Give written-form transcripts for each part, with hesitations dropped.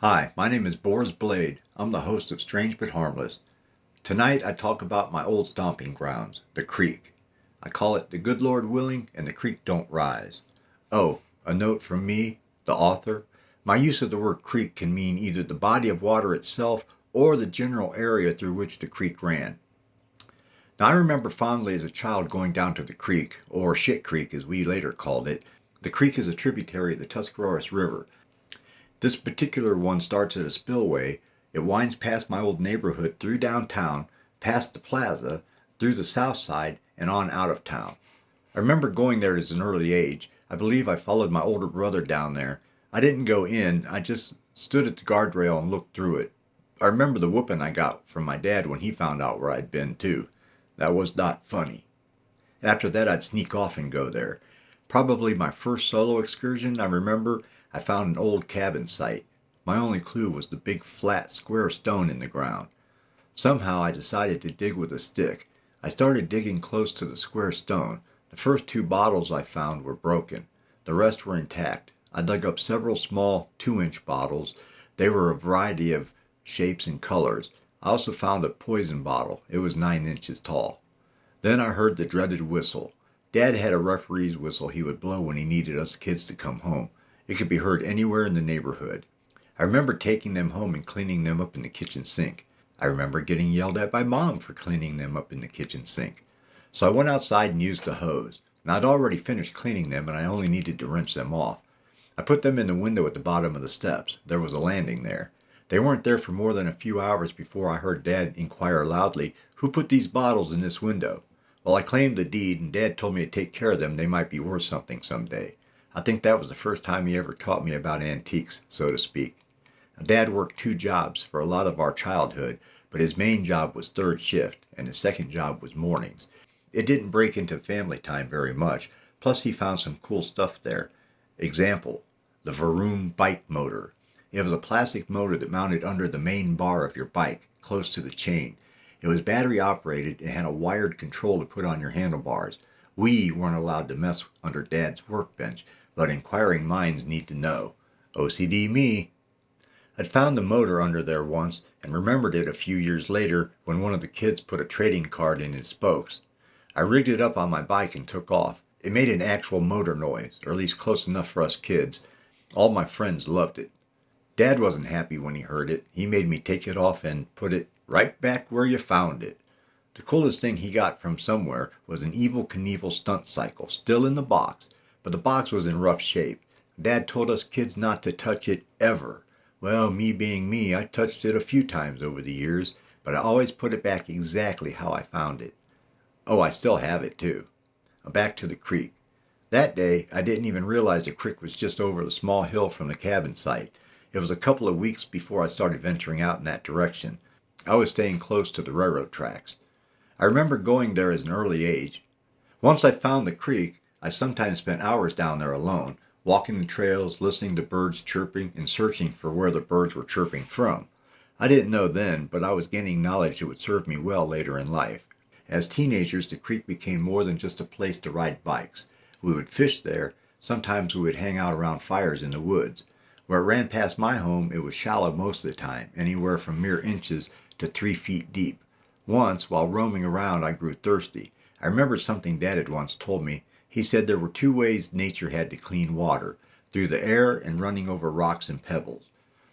Hi, my name is Boris Blade. I'm the host of Strange But Harmless. Tonight I talk about my old stomping grounds, the creek. I call it the good Lord willing and the creek don't rise. Oh, a note from me, the author. My use of the word creek can mean either the body of water itself or the general area through which the creek ran. Now I remember fondly as a child going down to the creek, or Shit Creek as we later called it. The creek is a tributary of the Tuscarawas River. This particular one starts at a spillway. It winds past my old neighborhood through downtown, past the plaza, through the south side, and on out of town. I remember going there at an early age. I believe I followed my older brother down there. I didn't go in, I just stood at the guardrail and looked through it. I remember the whooping I got from my dad when he found out where I'd been, too. That was not funny. After that, I'd sneak off and go there. Probably my first solo excursion, I remember, I found an old cabin site. My only clue was the big flat square stone in the ground. Somehow I decided to dig with a stick. I started digging close to the square stone. The first two bottles I found were broken. The rest were intact. I dug up several small 2-inch bottles. They were a variety of shapes and colors. I also found a poison bottle. It was 9 inches tall. Then I heard the dreaded whistle. Dad had a referee's whistle he would blow when he needed us kids to come home. It could be heard anywhere in the neighborhood. I remember taking them home and cleaning them up in the kitchen sink. I remember getting yelled at by Mom for cleaning them up in the kitchen sink. So I went outside and used the hose. Now I'd already finished cleaning them and I only needed to rinse them off. I put them in the window at the bottom of the steps. There was a landing there. They weren't there for more than a few hours before I heard Dad inquire loudly, "Who put these bottles in this window?" Well, I claimed the deed, and Dad told me to take care of them. They might be worth something someday. I think that was the first time he ever taught me about antiques, so to speak. Now, Dad worked 2 jobs for a lot of our childhood, but his main job was third shift, and his second job was mornings. It didn't break into family time very much, plus he found some cool stuff there. Example, the Vroom bike motor. It was a plastic motor that mounted under the main bar of your bike, close to the chain. It was battery operated and had a wired control to put on your handlebars. We weren't allowed to mess under Dad's workbench, but inquiring minds need to know. OCD me. I'd found the motor under there once and remembered it a few years later when one of the kids put a trading card in his spokes. I rigged it up on my bike and took off. It made an actual motor noise, or at least close enough for us kids. All my friends loved it. Dad wasn't happy when he heard it. He made me take it off and put it right back where you found it. The coolest thing he got from somewhere was an Evel Knievel stunt cycle, still in the box, but the box was in rough shape. Dad told us kids not to touch it ever. Well, me being me, I touched it a few times over the years, but I always put it back exactly how I found it. Oh, I still have it too. Back to the creek. That day, I didn't even realize the creek was just over the small hill from the cabin site. It was a couple of weeks before I started venturing out in that direction. I was staying close to the railroad tracks. I remember going there at an early age. Once I found the creek, I sometimes spent hours down there alone, walking the trails, listening to birds chirping, and searching for where the birds were chirping from. I didn't know then, but I was gaining knowledge that would serve me well later in life. As teenagers, the creek became more than just a place to ride bikes. We would fish there. Sometimes we would hang out around fires in the woods. Where it ran past my home, it was shallow most of the time, anywhere from mere inches to 3 feet deep. Once, while roaming around, I grew thirsty. I remembered something Dad had once told me. He said there were 2 ways nature had to clean water, through the air and running over rocks and pebbles.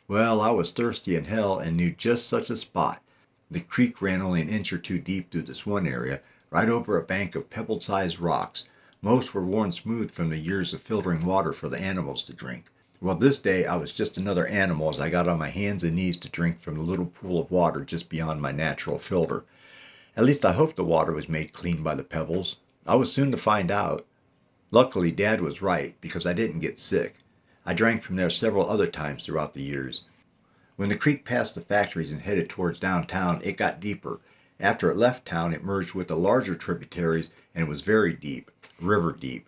Well, I was thirsty in hell and knew just such a spot. The creek ran only an inch or two deep through this one area, right over a bank of pebble-sized rocks. Most were worn smooth from the years of filtering water for the animals to drink. Well, this day I was just another animal as I got on my hands and knees to drink from the little pool of water just beyond my natural filter. At least I hoped the water was made clean by the pebbles. I was soon to find out. Luckily, Dad was right, because I didn't get sick. I drank from there several other times throughout the years. When the creek passed the factories and headed towards downtown, it got deeper. After it left town, it merged with the larger tributaries and it was very deep, river deep.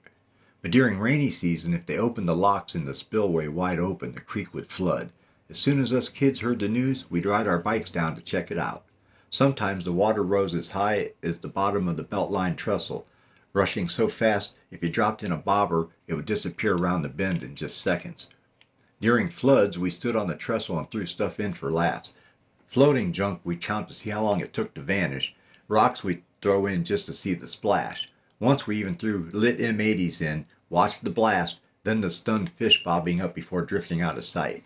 But during rainy season, if they opened the locks in the spillway wide open, the creek would flood. As soon as us kids heard the news, we'd ride our bikes down to check it out. Sometimes the water rose as high as the bottom of the Beltline trestle, rushing so fast if you dropped in a bobber, it would disappear around the bend in just seconds. During floods, we stood on the trestle and threw stuff in for laughs. Floating junk we'd count to see how long it took to vanish. Rocks we'd throw in just to see the splash. Once we even threw lit M80s in, watched the blast, then the stunned fish bobbing up before drifting out of sight.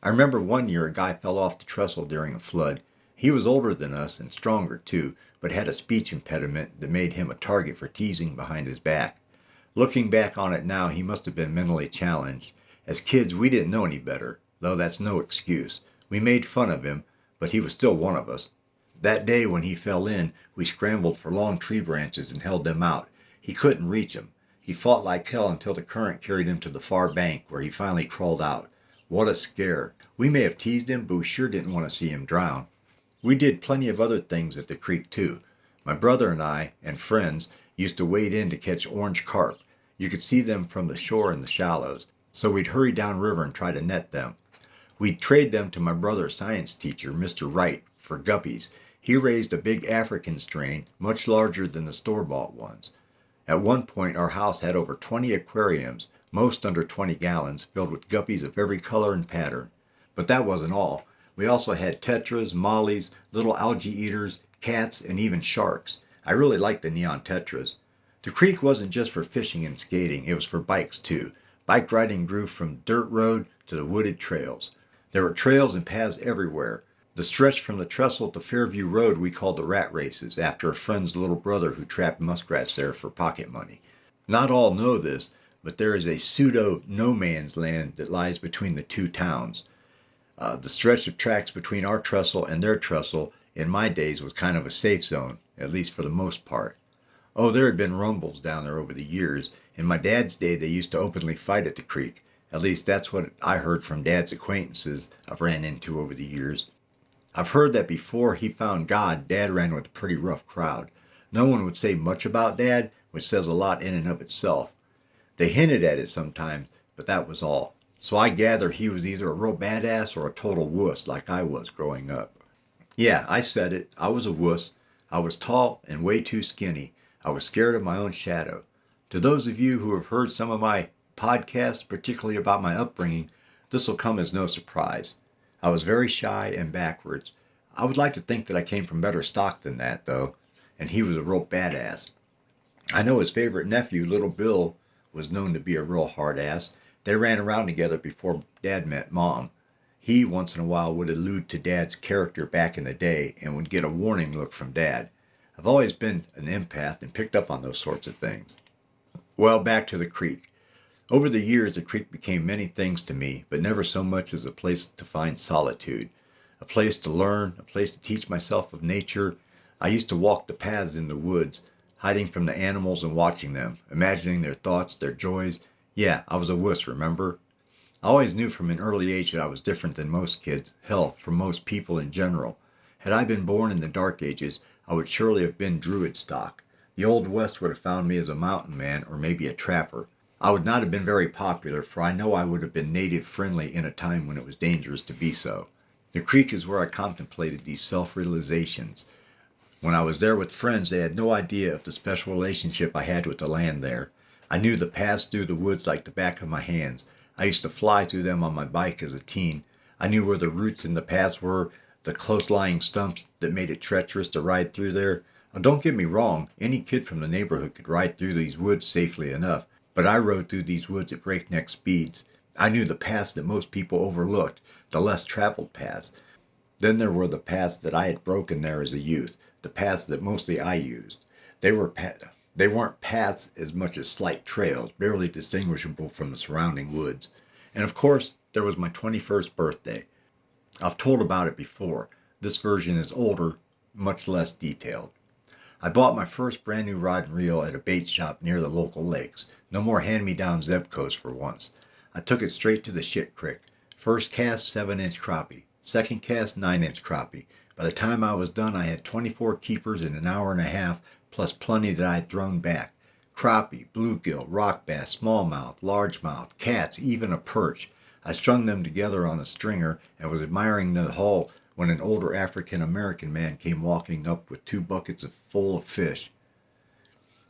I remember one year a guy fell off the trestle during a flood. He was older than us and stronger too, but had a speech impediment that made him a target for teasing behind his back. Looking back on it now, he must have been mentally challenged. As kids, we didn't know any better, though that's no excuse. We made fun of him, but he was still one of us. That day when he fell in, we scrambled for long tree branches and held them out. He couldn't reach them. He fought like hell until the current carried him to the far bank, where he finally crawled out. What a scare. We may have teased him, but we sure didn't want to see him drown. We did plenty of other things at the creek, too. My brother and I, and friends, used to wade in to catch orange carp. You could see them from the shore in the shallows, so we'd hurry downriver and try to net them. We'd trade them to my brother's science teacher, Mr. Wright, for guppies. He raised a big African strain, much larger than the store-bought ones. At one point, our house had over 20 aquariums, most under 20 gallons, filled with guppies of every color and pattern. But that wasn't all. We also had tetras, mollies, little algae eaters, cats, and even sharks. I really liked the neon tetras. The creek wasn't just for fishing and skating, it was for bikes too. Bike riding grew from dirt road to the wooded trails. There were trails and paths everywhere. The stretch from the trestle to Fairview Road we called the rat races, after a friend's little brother who trapped muskrats there for pocket money. Not all know this, but there is a pseudo no man's land that lies between the two towns. The stretch of tracks between our trestle and their trestle in my days was kind of a safe zone, at least for the most part. Oh, there had been rumbles down there over the years. In my dad's day, they used to openly fight at the creek. At least that's what I heard from Dad's acquaintances I've ran into over the years. I've heard that before he found God, Dad ran with a pretty rough crowd. No one would say much about Dad, which says a lot in and of itself. They hinted at it sometimes, but that was all. So I gather he was either a real badass or a total wuss like I was growing up. Yeah, I said it. I was a wuss. I was tall and way too skinny. I was scared of my own shadow. To those of you who have heard some of my podcasts, particularly about my upbringing, this will come as no surprise. I was very shy and backwards. I would like to think that I came from better stock than that, though, and he was a real badass. I know his favorite nephew, Little Bill, was known to be a real hard ass. They ran around together before Dad met Mom. He, once in a while, would allude to Dad's character back in the day and would get a warning look from Dad. I've always been an empath and picked up on those sorts of things. Well, back to the creek. Over the years, the creek became many things to me, but never so much as a place to find solitude. A place to learn, a place to teach myself of nature. I used to walk the paths in the woods, hiding from the animals and watching them, imagining their thoughts, their joys. Yeah, I was a wuss, remember? I always knew from an early age that I was different than most kids, hell, from most people in general. Had I been born in the Dark Ages, I would surely have been Druid stock. The Old West would have found me as a mountain man or maybe a trapper. I would not have been very popular, for I know I would have been native friendly in a time when it was dangerous to be so. The creek is where I contemplated these self-realizations. When I was there with friends, they had no idea of the special relationship I had with the land there. I knew the paths through the woods like the back of my hands. I used to fly through them on my bike as a teen. I knew where the roots in the paths were, the close-lying stumps that made it treacherous to ride through there. Now, don't get me wrong, any kid from the neighborhood could ride through these woods safely enough, but I rode through these woods at breakneck speeds. I knew the paths that most people overlooked, the less traveled paths. Then there were the paths that I had broken there as a youth, the paths that mostly I used. They weren't paths as much as slight trails, barely distinguishable from the surrounding woods. And of course, there was my 21st birthday. I've told about it before. This version is older, much less detailed. I bought my first brand new rod and reel at a bait shop near the local lakes. No more hand-me-down Zebcos for once. I took it straight to the shit creek. First cast, 7-inch crappie. Second cast, 9-inch crappie. By the time I was done, I had 24 keepers in an hour and a half, plus plenty that I had thrown back. Crappie, bluegill, rock bass, smallmouth, largemouth, cats, even a perch. I strung them together on a stringer and was admiring the haul when an older African-American man came walking up with 2 buckets full of fish.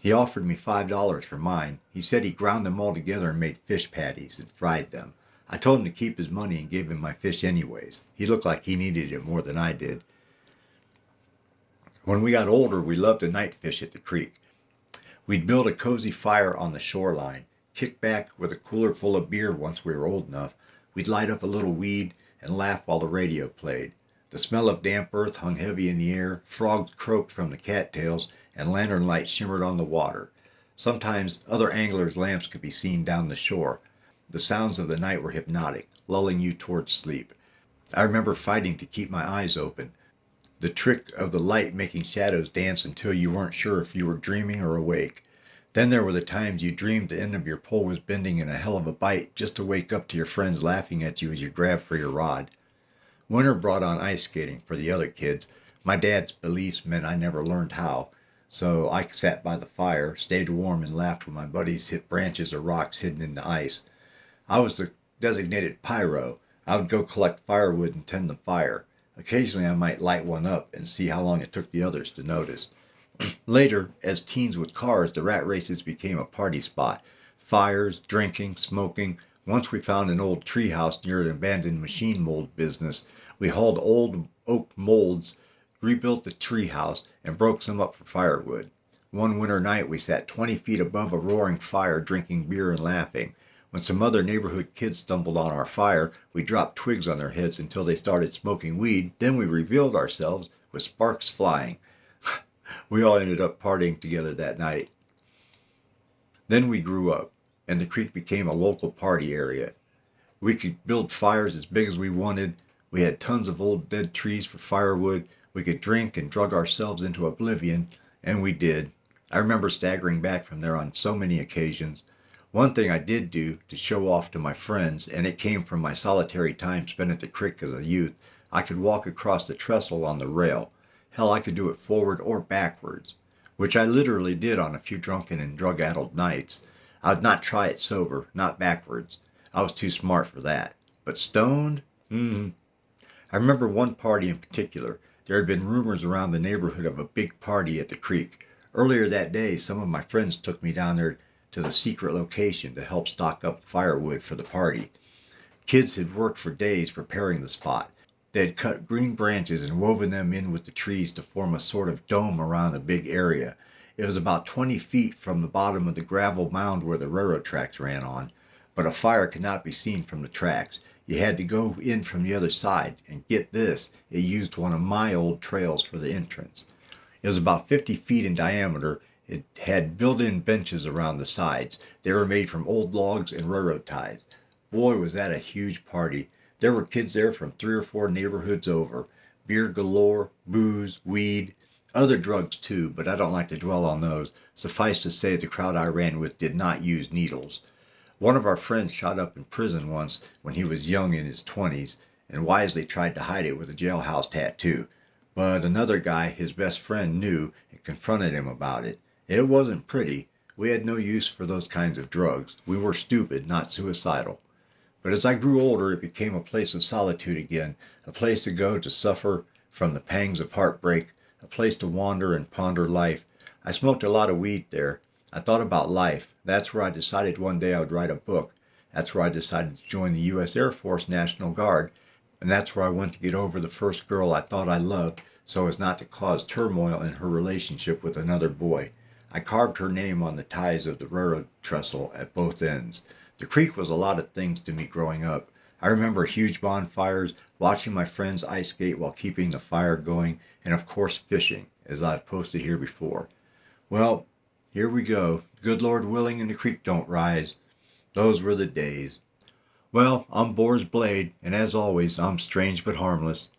He offered me $5 for mine. He said he ground them all together and made fish patties and fried them. I told him to keep his money and gave him my fish anyways. He looked like he needed it more than I did. When we got older, we loved to night fish at the creek. We'd build a cozy fire on the shoreline, kick back with a cooler full of beer once we were old enough. We'd light up a little weed and laugh while the radio played. The smell of damp earth hung heavy in the air, frogs croaked from the cattails, and lantern lights shimmered on the water. Sometimes other anglers' lamps could be seen down the shore. The sounds of the night were hypnotic, lulling you towards sleep. I remember fighting to keep my eyes open, the trick of the light making shadows dance until you weren't sure if you were dreaming or awake. Then there were the times you dreamed the end of your pole was bending in a hell of a bite just to wake up to your friends laughing at you as you grabbed for your rod. Winter brought on ice skating for the other kids. My dad's beliefs meant I never learned how, so I sat by the fire, stayed warm, and laughed when my buddies hit branches or rocks hidden in the ice. I was the designated pyro. I would go collect firewood and tend the fire. Occasionally I might light one up and see how long it took the others to notice. Later, as teens with cars, the rat races became a party spot. Fires, drinking, smoking. Once we found an old tree house near an abandoned machine mold business. We hauled old oak molds, rebuilt the tree house, and broke some up for firewood. One winter night we sat 20 feet above a roaring fire drinking beer and laughing. When some other neighborhood kids stumbled on our fire, we dropped twigs on their heads until they started smoking weed. Then we revealed ourselves with sparks flying. We all ended up partying together that night. Then we grew up, and the creek became a local party area. We could build fires as big as we wanted. We had tons of old dead trees for firewood. We could drink and drug ourselves into oblivion, and we did. I remember staggering back from there on so many occasions. One thing I did do to show off to my friends, and it came from my solitary time spent at the creek as a youth, I could walk across the trestle on the rail. Hell, I could do it forward or backwards, which I literally did on a few drunken and drug-addled nights. I would not try it sober, not backwards. I was too smart for that. But stoned? I remember one party in particular. There had been rumors around the neighborhood of a big party at the creek. Earlier that day, some of my friends took me down there to the secret location to help stock up firewood for the party. Kids had worked for days preparing the spot. They had cut green branches and woven them in with the trees to form a sort of dome around a big area. It was about 20 feet from the bottom of the gravel mound where the railroad tracks ran on, but a fire could not be seen from the tracks. You had to go in from the other side, and get this, it used one of my old trails for the entrance. It was about 50 feet in diameter. It had built-in benches around the sides. They were made from old logs and railroad ties. Boy, was that a huge party. There were kids there from 3 or 4 neighborhoods over. Beer galore, booze, weed, other drugs too, but I don't like to dwell on those. Suffice to say the crowd I ran with did not use needles. One of our friends shot up in prison once when he was young in his 20s and wisely tried to hide it with a jailhouse tattoo. But another guy, his best friend, knew and confronted him about it. It wasn't pretty. We had no use for those kinds of drugs. We were stupid, not suicidal. But as I grew older, it became a place of solitude again, a place to go to suffer from the pangs of heartbreak, a place to wander and ponder life. I smoked a lot of weed there. I thought about life. That's where I decided one day I would write a book. That's where I decided to join the U.S. Air Force National Guard. And that's where I went to get over the first girl I thought I loved so as not to cause turmoil in her relationship with another boy. I carved her name on the ties of the railroad trestle at both ends. The creek was a lot of things to me growing up. I remember huge bonfires, watching my friends ice skate while keeping the fire going, and of course fishing, as I've posted here before. Well, here we go. Good Lord willing and the creek don't rise. Those were the days. Well, I'm Boar's Blade, and as always, I'm strange but harmless.